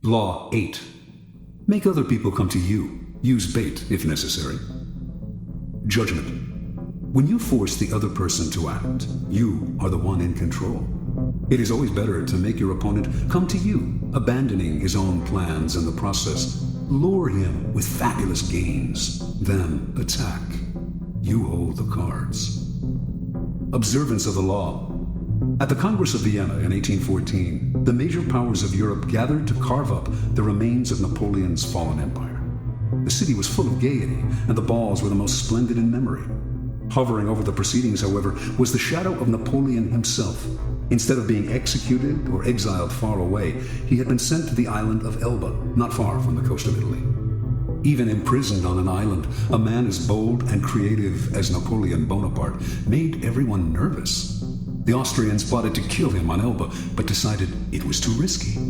Law 8. Make other people come to you. Use bait if necessary. Judgment. When you force the other person to act, you are the one in control. It is always better to make your opponent come to you, abandoning his own plans in the process. Lure him with fabulous gains, then attack. You hold the cards. Observance of the law. At the Congress of Vienna in 1814, the major powers of Europe gathered to carve up the remains of Napoleon's fallen empire. The city was full of gaiety, and the balls were the most splendid in memory. Hovering over the proceedings, however, was the shadow of Napoleon himself. Instead of being executed or exiled far away, he had been sent to the island of Elba, not far from the coast of Italy. Even imprisoned on an island, a man as bold and creative as Napoleon Bonaparte made everyone nervous. The Austrians plotted to kill him on Elba, but decided it was too risky.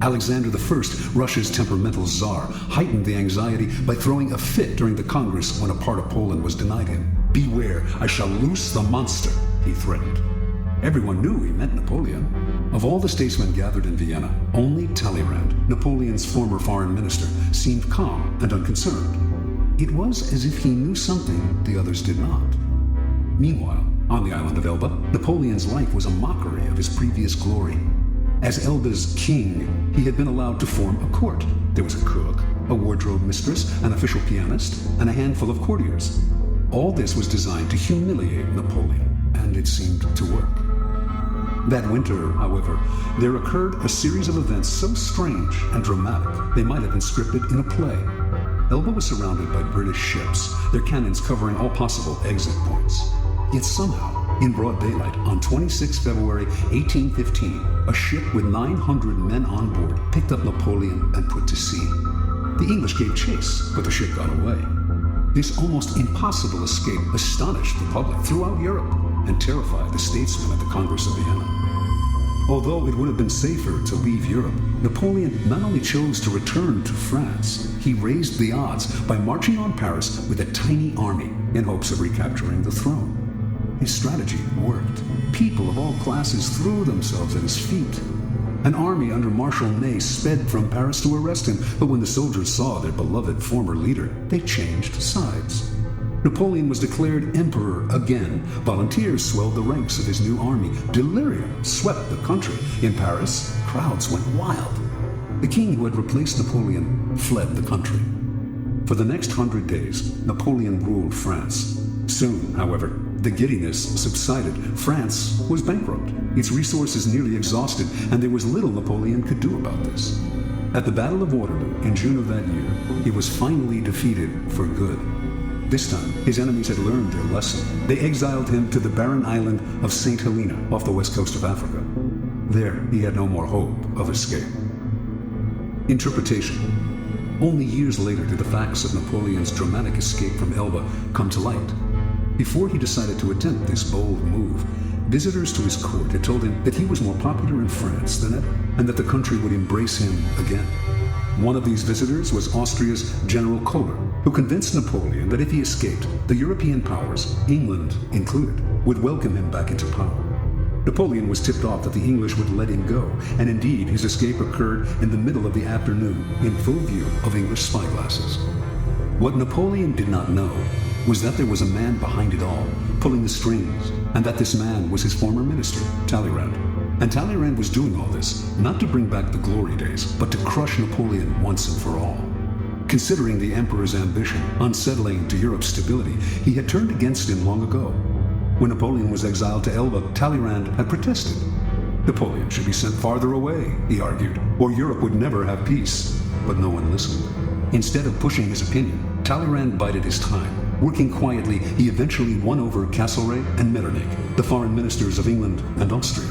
Alexander I, Russia's temperamental czar, heightened the anxiety by throwing a fit during the Congress when a part of Poland was denied him. "Beware, I shall loose the monster," he threatened. Everyone knew he meant Napoleon. Of all the statesmen gathered in Vienna, only Talleyrand, Napoleon's former foreign minister, seemed calm and unconcerned. It was as if he knew something the others did not. Meanwhile, on the island of Elba, Napoleon's life was a mockery of his previous glory. As Elba's king, he had been allowed to form a court. There was a cook, a wardrobe mistress, an official pianist, and a handful of courtiers. All this was designed to humiliate Napoleon, and it seemed to work. That winter, however, there occurred a series of events so strange and dramatic they might have been scripted in a play. Elba was surrounded by British ships, their cannons covering all possible exit points. Yet somehow, in broad daylight, on 26 February 1815, a ship with 900 men on board picked up Napoleon and put to sea. The English gave chase, but the ship got away. This almost impossible escape astonished the public throughout Europe and terrified the statesmen at the Congress of Vienna. Although it would have been safer to leave Europe, Napoleon not only chose to return to France, he raised the odds by marching on Paris with a tiny army in hopes of recapturing the throne. His strategy worked. People of all classes threw themselves at his feet. An army under Marshal Ney sped from Paris to arrest him, but when the soldiers saw their beloved former leader, they changed sides. Napoleon was declared emperor again. Volunteers swelled the ranks of his new army. Delirium swept the country. In Paris, crowds went wild. The king who had replaced Napoleon fled the country. For the next 100 days, Napoleon ruled France. Soon, however, the giddiness subsided. France was bankrupt, its resources nearly exhausted, and there was little Napoleon could do about this. At the Battle of Waterloo in June of that year, he was finally defeated for good. This time, his enemies had learned their lesson. They exiled him to the barren island of St. Helena off the west coast of Africa. There, he had no more hope of escape. Interpretation. Only years later did the facts of Napoleon's dramatic escape from Elba come to light. Before he decided to attempt this bold move, visitors to his court had told him that he was more popular in France than ever, and that the country would embrace him again. One of these visitors was Austria's General Kohler, who convinced Napoleon that if he escaped, the European powers, England included, would welcome him back into power. Napoleon was tipped off that the English would let him go, and indeed his escape occurred in the middle of the afternoon in full view of English spyglasses. What Napoleon did not know was that there was a man behind it all, pulling the strings, and that this man was his former minister, Talleyrand. And Talleyrand was doing all this, not to bring back the glory days, but to crush Napoleon once and for all. Considering the emperor's ambition, unsettling to Europe's stability, he had turned against him long ago. When Napoleon was exiled to Elba, Talleyrand had protested. Napoleon should be sent farther away, he argued, or Europe would never have peace. But no one listened. Instead of pushing his opinion, Talleyrand bided his time. Working quietly, he eventually won over Castlereagh and Metternich, the foreign ministers of England and Austria.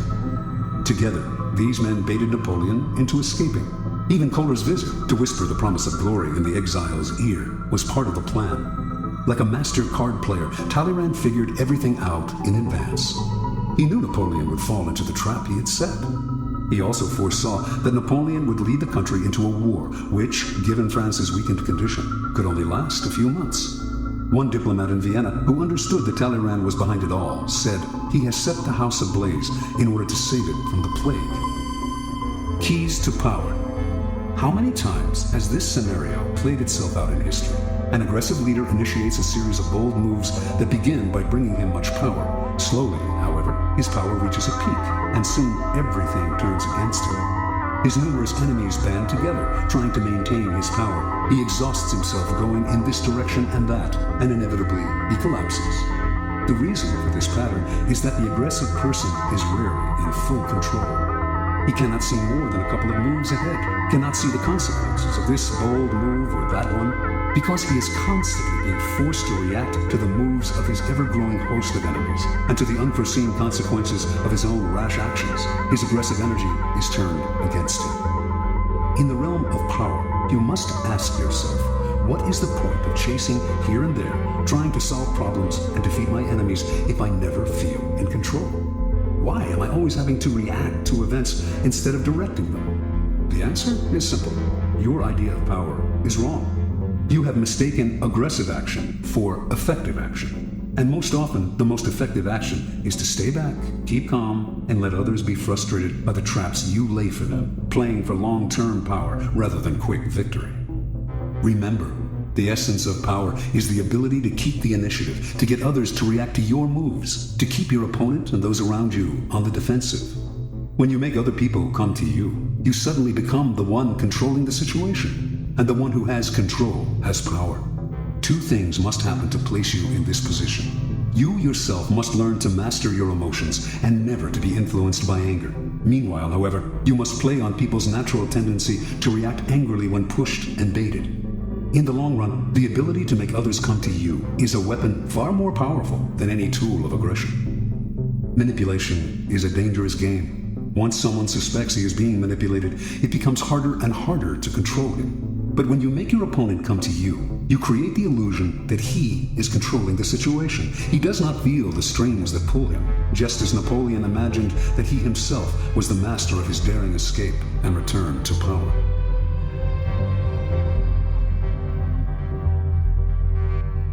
Together, these men baited Napoleon into escaping. Even Kohler's visit, to whisper the promise of glory in the exile's ear, was part of the plan. Like a master card player, Talleyrand figured everything out in advance. He knew Napoleon would fall into the trap he had set. He also foresaw that Napoleon would lead the country into a war, which, given France's weakened condition, could only last a few months. One diplomat in Vienna, who understood that Talleyrand was behind it all, said, "He has set the house ablaze in order to save it from the plague." Keys to power. How many times has this scenario played itself out in history? An aggressive leader initiates a series of bold moves that begin by bringing him much power. Slowly, however, his power reaches a peak, and soon everything turns against him. His numerous enemies band together, trying to maintain his power. He exhausts himself going in this direction and that, and inevitably, he collapses. The reason for this pattern is that the aggressive person is rarely in full control. He cannot see more than a couple of moves ahead, cannot see the consequences of this bold move or that one, because he is constantly being forced to react to the moves of his ever-growing host of enemies and to the unforeseen consequences of his own rash actions. His aggressive energy is turned against him. In the realm of power, you must ask yourself, what is the point of chasing here and there, trying to solve problems and defeat my enemies if I never feel in control? Why am I always having to react to events instead of directing them? The answer is simple. Your idea of power is wrong. You have mistaken aggressive action for effective action. And most often, the most effective action is to stay back, keep calm, and let others be frustrated by the traps you lay for them, playing for long-term power rather than quick victory. Remember, the essence of power is the ability to keep the initiative, to get others to react to your moves, to keep your opponent and those around you on the defensive. When you make other people come to you, you suddenly become the one controlling the situation, and the one who has control has power. Two things must happen to place you in this position. You yourself must learn to master your emotions and never to be influenced by anger. Meanwhile, however, you must play on people's natural tendency to react angrily when pushed and baited. In the long run, the ability to make others come to you is a weapon far more powerful than any tool of aggression. Manipulation is a dangerous game. Once someone suspects he is being manipulated, it becomes harder and harder to control him. But when you make your opponent come to you, you create the illusion that he is controlling the situation. He does not feel the strings that pull him, just as Napoleon imagined that he himself was the master of his daring escape and return to power.